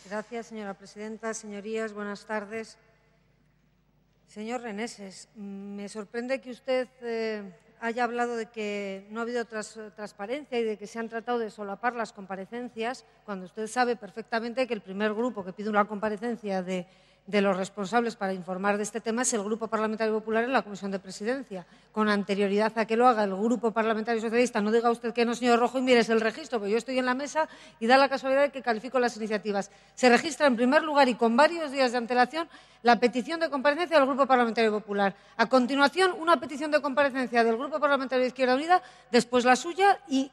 Gracias, señora presidenta. Señorías, buenas tardes. Señor Reneses, me sorprende que usted haya hablado de que no ha habido transparencia y de que se han tratado de solapar las comparecencias, cuando usted sabe perfectamente que el primer grupo que pide una comparecencia de los responsables para informar de este tema es el Grupo Parlamentario Popular en la Comisión de Presidencia. Con anterioridad a que lo haga el Grupo Parlamentario Socialista, no diga usted que no, señor Rojo, y mires el registro, porque yo estoy en la mesa y da la casualidad de que califico las iniciativas. Se registra en primer lugar y con varios días de antelación la petición de comparecencia del Grupo Parlamentario Popular. A continuación, una petición de comparecencia del Grupo Parlamentario de Izquierda Unida, después la suya y,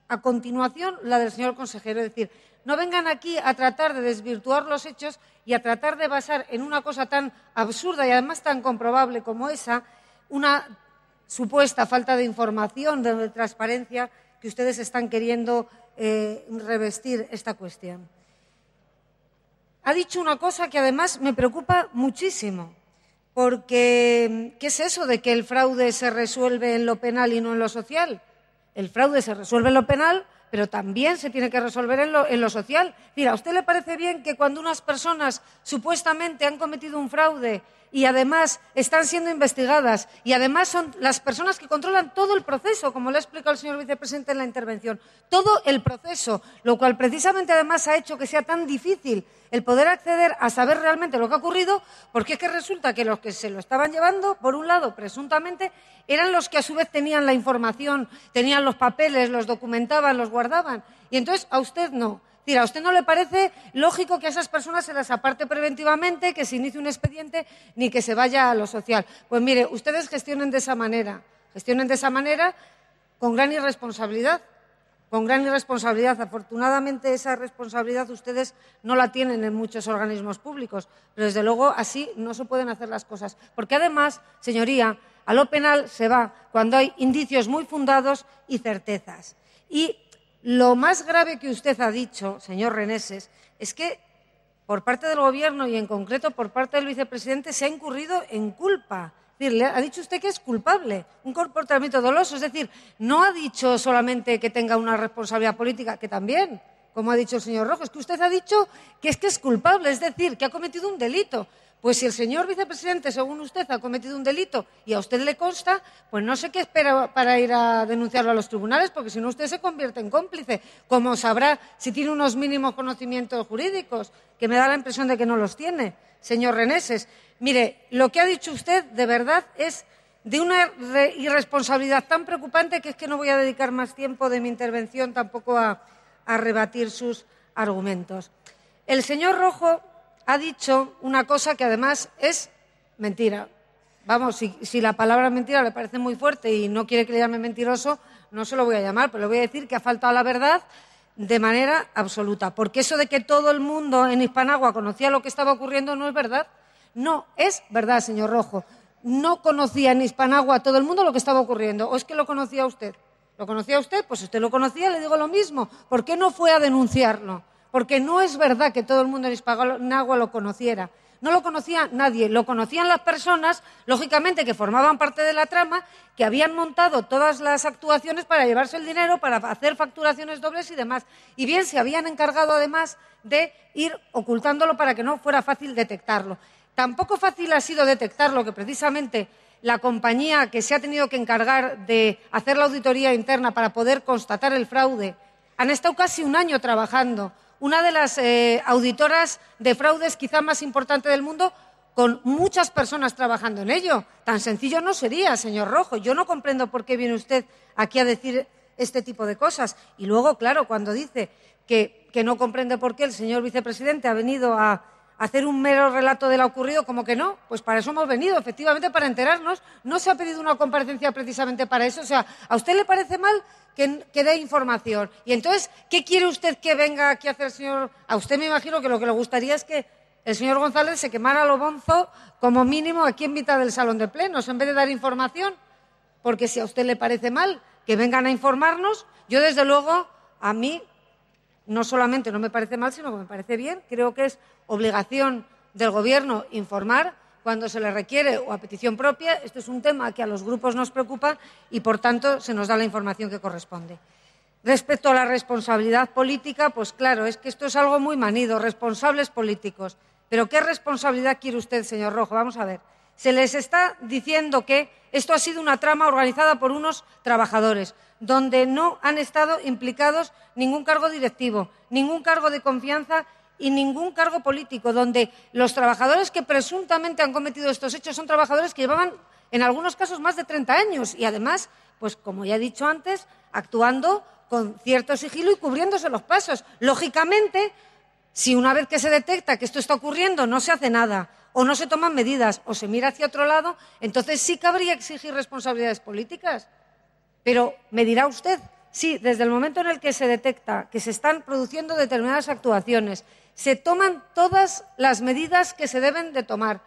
a continuación, la del señor consejero. Es decir, no vengan aquí a tratar de desvirtuar los hechos y a tratar de basar en una cosa tan absurda y además tan comprobable como esa una supuesta falta de información, de transparencia, que ustedes están queriendo revestir esta cuestión. Ha dicho una cosa que además me preocupa muchísimo, porque ¿qué es eso de que el fraude se resuelve en lo penal y no en lo social? El fraude se resuelve en lo penal, pero también se tiene que resolver en lo social. Mira, ¿a usted le parece bien que cuando unas personas supuestamente han cometido un fraude y además están siendo investigadas y además son las personas que controlan todo el proceso, como le ha explicado el señor vicepresidente en la intervención, todo el proceso, lo cual precisamente además ha hecho que sea tan difícil el poder acceder a saber realmente lo que ha ocurrido, porque es que resulta que los que se lo estaban llevando, por un lado, presuntamente, eran los que a su vez tenían la información, tenían los papeles, los documentaban, los guardaban, y entonces a usted no. Es decir, ¿a usted no le parece lógico que a esas personas se las aparte preventivamente, que se inicie un expediente, ni que se vaya a lo social? Pues mire, ustedes gestionen de esa manera con gran irresponsabilidad. Con gran irresponsabilidad. Afortunadamente, esa responsabilidad ustedes no la tienen en muchos organismos públicos, pero desde luego así no se pueden hacer las cosas. Porque además, señoría, a lo penal se va cuando hay indicios muy fundados y certezas. Y lo más grave que usted ha dicho, señor Reneses, es que por parte del Gobierno y en concreto por parte del vicepresidente se ha incurrido en culpa. Es decir, ha dicho usted que es culpable, un comportamiento doloso. Es decir, no ha dicho solamente que tenga una responsabilidad política, que también, como ha dicho el señor Rojo, es que usted ha dicho que es culpable, es decir, que ha cometido un delito. Pues si el señor vicepresidente, según usted, ha cometido un delito y a usted le consta, pues no sé qué espera para ir a denunciarlo a los tribunales, porque si no usted se convierte en cómplice, como sabrá si tiene unos mínimos conocimientos jurídicos, que me da la impresión de que no los tiene, señor Reneses. Mire, lo que ha dicho usted, de verdad, es de una irresponsabilidad tan preocupante que es que no voy a dedicar más tiempo de mi intervención tampoco a rebatir sus argumentos. El señor Rojo ha dicho una cosa que además es mentira. Vamos, si la palabra mentira le parece muy fuerte y no quiere que le llame mentiroso, no se lo voy a llamar, pero le voy a decir que ha faltado a la verdad de manera absoluta. Porque eso de que todo el mundo en Hispanagua conocía lo que estaba ocurriendo no es verdad. No es verdad, señor Rojo. No conocía en Hispanagua todo el mundo lo que estaba ocurriendo. ¿O es que lo conocía usted? ¿Lo conocía usted? Pues si usted lo conocía, le digo lo mismo. ¿Por qué no fue a denunciarlo? Porque no es verdad que todo el mundo en Hispanagua lo conociera. No lo conocía nadie, lo conocían las personas, lógicamente, que formaban parte de la trama, que habían montado todas las actuaciones para llevarse el dinero, para hacer facturaciones dobles y demás. Y bien, se habían encargado, además, de ir ocultándolo para que no fuera fácil detectarlo. Tampoco fácil ha sido detectarlo, que precisamente la compañía que se ha tenido que encargar de hacer la auditoría interna para poder constatar el fraude, han estado casi un año trabajando. Una de las auditoras de fraudes quizá más importante del mundo, con muchas personas trabajando en ello. Tan sencillo no sería, señor Rojo. Yo no comprendo por qué viene usted aquí a decir este tipo de cosas. Y luego, claro, cuando dice que no comprende por qué el señor vicepresidente ha venido a hacer un mero relato de lo ocurrido, como que no, pues para eso hemos venido, efectivamente, para enterarnos. No se ha pedido una comparecencia precisamente para eso. O sea, ¿a usted le parece mal que dé información? Y entonces, ¿qué quiere usted que venga aquí a hacer el señor? A usted me imagino que lo que le gustaría es que el señor González se quemara lo bonzo, como mínimo, aquí en mitad del salón de plenos, en vez de dar información. Porque si a usted le parece mal que vengan a informarnos, yo, desde luego, a mí no solamente no me parece mal, sino que me parece bien. Creo que es obligación del Gobierno informar cuando se le requiere o a petición propia. Este es un tema que a los grupos nos preocupa y, por tanto, se nos da la información que corresponde. Respecto a la responsabilidad política, pues claro, es que esto es algo muy manido, responsables políticos. Pero ¿qué responsabilidad quiere usted, señor Rojo? Vamos a ver. Se les está diciendo que esto ha sido una trama organizada por unos trabajadores, donde no han estado implicados ningún cargo directivo, ningún cargo de confianza y ningún cargo político, donde los trabajadores que presuntamente han cometido estos hechos son trabajadores que llevaban, en algunos casos, más de 30 años y, además, pues como ya he dicho antes, actuando con cierto sigilo y cubriéndose los pasos. Lógicamente, si una vez que se detecta que esto está ocurriendo no se hace nada, o no se toman medidas, o se mira hacia otro lado, entonces sí cabría exigir responsabilidades políticas. Pero me dirá usted, sí, desde el momento en el que se detecta que se están produciendo determinadas actuaciones, se toman todas las medidas que se deben de tomar,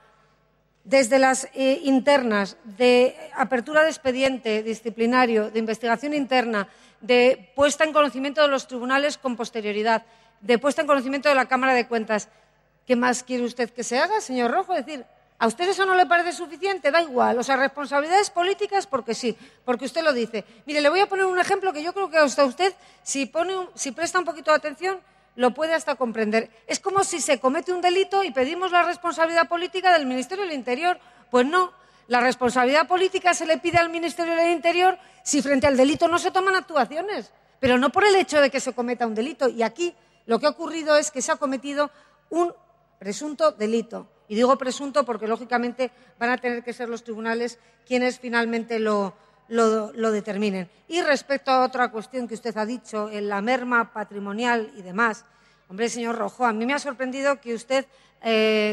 desde las internas, de apertura de expediente disciplinario, de investigación interna, de puesta en conocimiento de los tribunales con posterioridad, de puesta en conocimiento de la Cámara de Cuentas. ¿Qué más quiere usted que se haga, señor Rojo? Es decir, ¿a usted eso no le parece suficiente? Da igual. O sea, responsabilidades políticas porque sí, porque usted lo dice. Mire, le voy a poner un ejemplo que yo creo que hasta usted, si presta un poquito de atención, lo puede hasta comprender. Es como si se comete un delito y pedimos la responsabilidad política del Ministerio del Interior. Pues no, la responsabilidad política se le pide al Ministerio del Interior si frente al delito no se toman actuaciones, pero no por el hecho de que se cometa un delito. Y aquí lo que ha ocurrido es que se ha cometido un presunto delito. Y digo presunto porque, lógicamente, van a tener que ser los tribunales quienes finalmente lo determinen. Y respecto a otra cuestión que usted ha dicho, en la merma patrimonial y demás, hombre, señor Rojo, a mí me ha sorprendido que usted,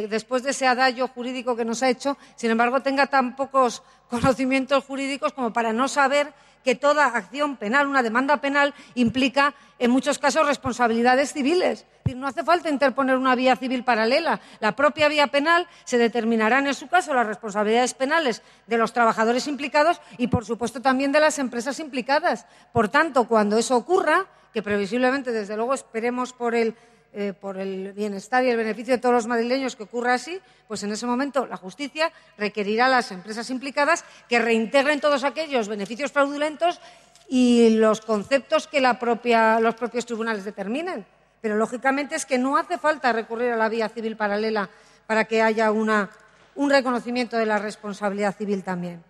después de ese adagio jurídico que nos ha hecho, sin embargo, tenga tan pocos conocimientos jurídicos como para no saber que toda acción penal, una demanda penal, implica, en muchos casos, responsabilidades civiles. Es decir, no hace falta interponer una vía civil paralela. La propia vía penal se determinarán, en su caso, las responsabilidades penales de los trabajadores implicados y, por supuesto, también de las empresas implicadas. Por tanto, cuando eso ocurra, que previsiblemente, desde luego, esperemos por el bienestar y el beneficio de todos los madrileños que ocurra así, pues en ese momento la justicia requerirá a las empresas implicadas que reintegren todos aquellos beneficios fraudulentos y los conceptos que los propios tribunales determinen. Pero, lógicamente, es que no hace falta recurrir a la vía civil paralela para que haya un reconocimiento de la responsabilidad civil también.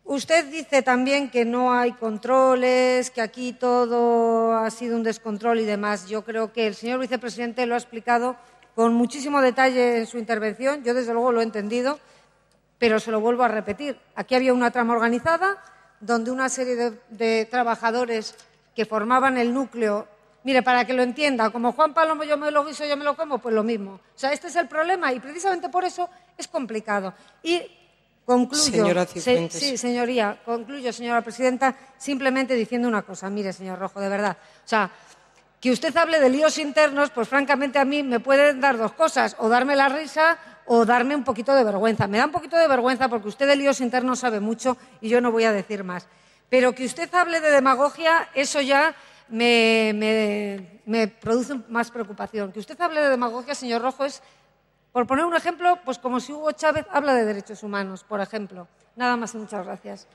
Usted dice también que no hay controles, que aquí todo ha sido un descontrol y demás. Yo creo que el señor vicepresidente lo ha explicado con muchísimo detalle en su intervención. Yo, desde luego, lo he entendido, pero se lo vuelvo a repetir. Aquí había una trama organizada donde una serie de trabajadores que formaban el núcleo. Mire, para que lo entienda, como Juan Palomo yo me lo guiso, yo me lo como, pues lo mismo. O sea, este es el problema y precisamente por eso es complicado. Y concluyo, señora Cifuentes. Sí, señoría, concluyo, señora presidenta, simplemente diciendo una cosa. Mire, señor Rojo, de verdad, o sea, que usted hable de líos internos, pues francamente a mí me pueden dar dos cosas, o darme la risa o darme un poquito de vergüenza. Me da un poquito de vergüenza porque usted de líos internos sabe mucho y yo no voy a decir más. Pero que usted hable de demagogia, eso ya me produce más preocupación. Que usted hable de demagogia, señor Rojo, es, por poner un ejemplo, pues como si Hugo Chávez habla de derechos humanos, por ejemplo. Nada más y muchas gracias.